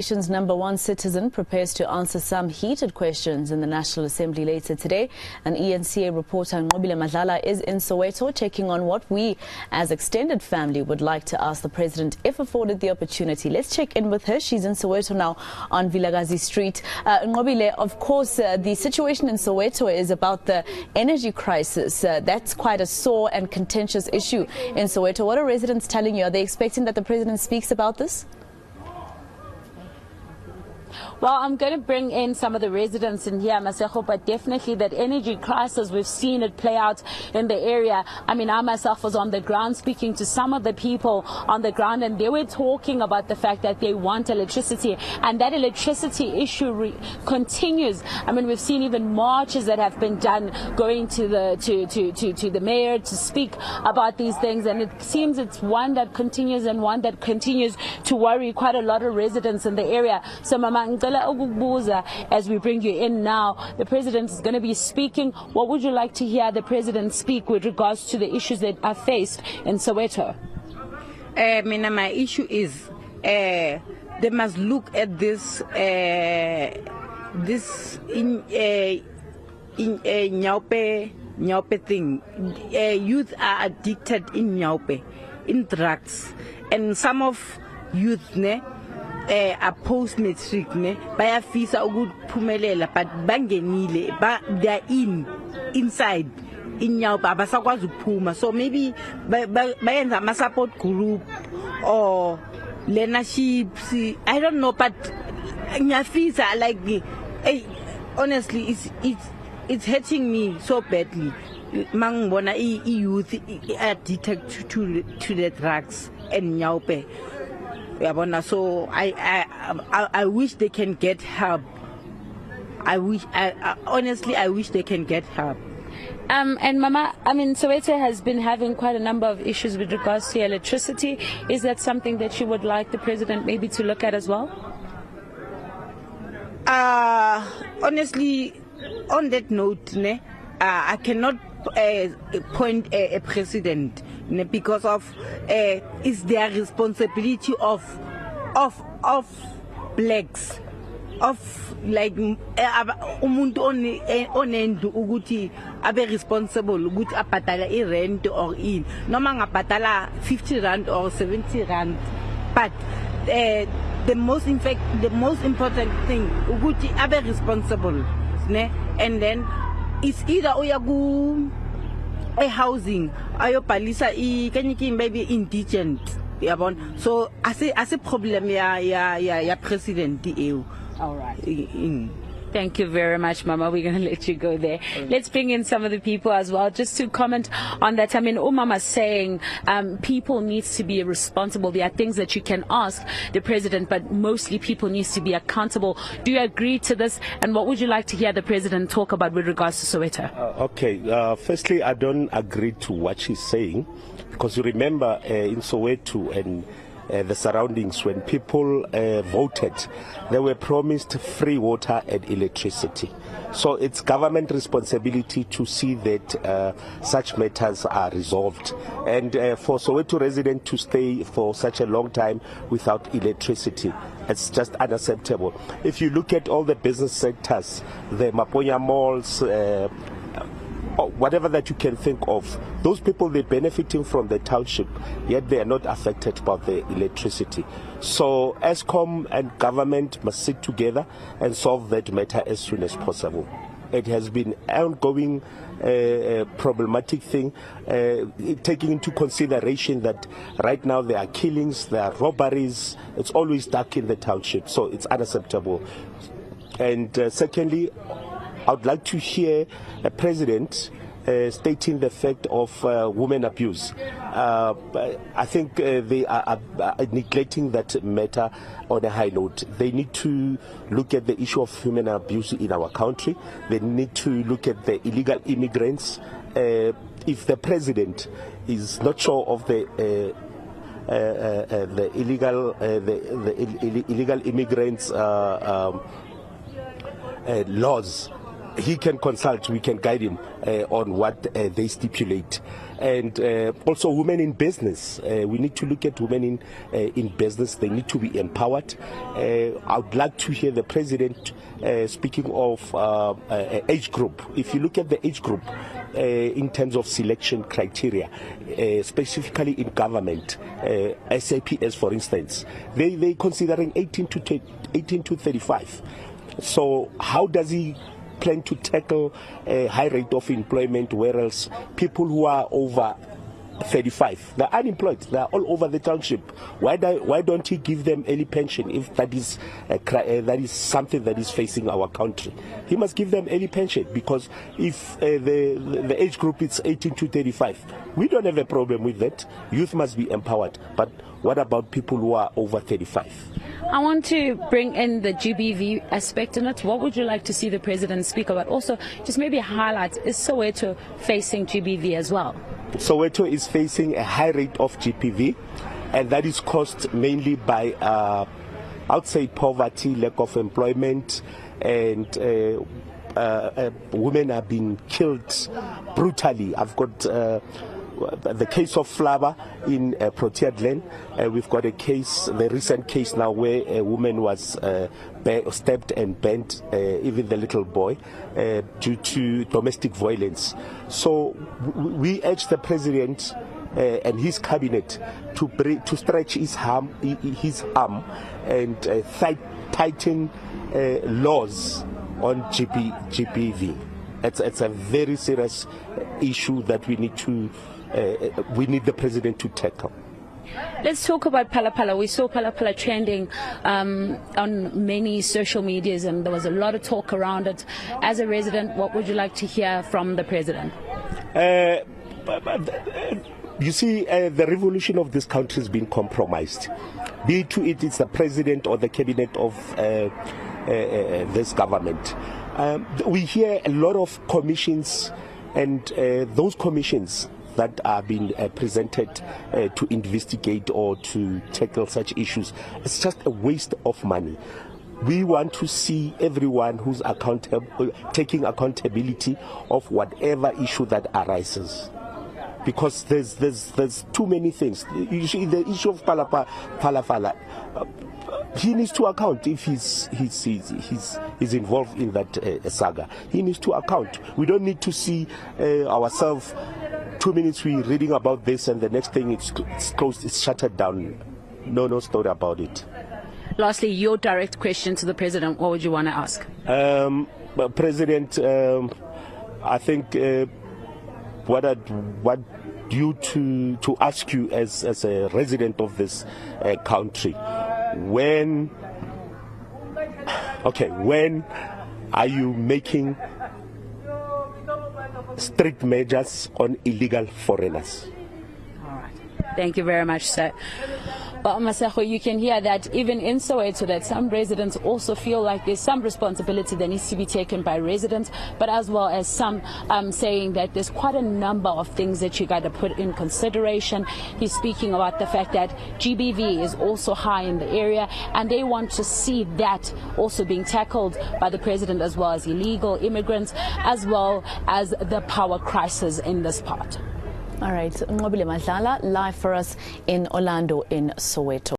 Nation's #1 citizen prepares to answer some heated questions in the National Assembly later today. An eNCA reporter, Nqobile Madlala, is in Soweto checking on what we as extended family would like to ask the president if afforded the opportunity. Let's check in with her. She's in Soweto now on Vilakazi Street. Nqobile, of course, the situation in Soweto is about the energy crisis. That's quite a sore and contentious issue in Soweto. What are residents telling you? Are they expecting that the president speaks about this? Well, I'm going to bring in some of the residents in here, Maseko, but definitely that energy crisis, we've seen it play out in the area. I mean, I myself was on the ground speaking to some of the people on the ground, and they were talking about the fact that they want electricity, and that electricity issue continues. I mean, we've seen even marches that have been done going to the mayor to speak about these things, and it seems it's one that continues and one that continues to worry quite a lot of residents in the area. So, Mama, as we bring you in now, the president is going to be speaking. What would you like to hear the president speak with regards to the issues that are faced in Soweto? My issue is they must look at this Nqobile thing. Youth are addicted in Nqobile, in drugs, and some of youth a post matric bayafisa ukuphumelela but bangenile they are inside in Nqobile abasakwazi ukuphuma, so maybe bayenza ama support group or learnerships, I don't know, but ngiyafisa like honestly it's hurting me so badly mangibona youth addicted to the drugs and Nqobile. So I wish they can get help. Honestly, I wish they can get help. And Mama, I mean, Soweto has been having quite a number of issues with regards to electricity. Is that something that you would like the president maybe to look at as well? Honestly, on that note, I cannot point a president because of it's their responsibility of blacks, of like umuntu onendu ukuthi abe responsible ukuthi abhatala irent or in noma ngabhatala 50 rand or 70 rand, but the most important thing ukuthi abe responsible, and then it's either oyagu a housing ayobhalisa ikanyiki maybe indigent yabona, so as a problem ya president EU. All right. Thank you very much, Mama. We're going to let you go there. Let's bring in some of the people as well, just to comment on that. I mean, Mama's saying people need to be responsible. There are things that you can ask the president, but mostly people need to be accountable. Do you agree to this? And what would you like to hear the president talk about with regards to Soweto? Okay. Firstly, I don't agree to what she's saying, because you remember in Soweto and the surroundings, when people voted, they were promised free water and electricity. So it's government responsibility to see that such matters are resolved. And for Soweto residents to stay for such a long time without electricity, it's just unacceptable. If you look at all the business sectors, the Maponya malls, whatever that you can think of, those people, they're benefiting from the township, yet they are not affected by the electricity. So ESCOM and government must sit together and solve that matter as soon as possible. It has been ongoing problematic thing, taking into consideration that right now there are killings, there are robberies, it's always dark in the township, so it's unacceptable. And secondly, I would like to hear a president stating the fact of women abuse. I think they are neglecting that matter on a high note. They need to look at the issue of human abuse in our country. They need to look at the illegal immigrants. If the president is not sure of the illegal immigrants laws, he can consult, we can guide him on what they stipulate. and also women in business. We need to look at women in business. They need to be empowered. I would like to hear the president speaking of age group. If you look at the age group in terms of selection criteria, specifically in government, SAPS for instance, they considering 18 to 35. So how does he plan to tackle a high rate of employment, whereas people who are over 35, they're unemployed, they're all over the township? Why don't he give them early pension if that is something that is facing our country? He must give them early pension, because if the age group is 18 to 35, we don't have a problem with that. Youth must be empowered. But what about people who are over 35? I want to bring in the GBV aspect in it. What would you like to see the president speak about? Also, just maybe highlight, is Soweto facing GBV as well? Soweto is facing a high rate of GBV, and that is caused mainly by, outside poverty, lack of employment, and women have been killed brutally. I've got the case of Flava in Protea Glen. We've got a case, the recent case now, where a woman was stabbed and burnt, even the little boy, due to domestic violence. So we urge the president and his cabinet to stretch his arm and tighten laws on GBV. It's a very serious issue that we need the president to tackle. Let's talk about Phala. We saw Phala trending on many social medias, and there was a lot of talk around it. As a resident, what would you like to hear from the president? You see, the revolution of this country has been compromised. Be it it's the president or the cabinet of this government. We hear a lot of commissions, and those commissions that are being presented to investigate or to tackle such issues, it's just a waste of money. We want to see everyone who's accountable, taking accountability of whatever issue that arises, because there's too many things. Usually the issue of Phala, he needs to account if he's involved in that saga. He needs to account. We don't need to see ourselves 2 minutes we're reading about this and the next thing it's closed, it's shuttered down. No story about it. Lastly, your direct question to the president, what would you want to ask? President, I think what I'd want you to ask you as a resident of this country, when are you making strict measures on illegal foreigners? All right. Thank you very much, sir. Well, Masego, you can hear that even in Soweto, that some residents also feel like there's some responsibility that needs to be taken by residents, but as well as some saying that there's quite a number of things that you got to put in consideration. He's speaking about the fact that GBV is also high in the area, and they want to see that also being tackled by the president, as well as illegal immigrants, as well as the power crisis in this part. All right, Nqobile Madlala live for us in Orlando in Soweto.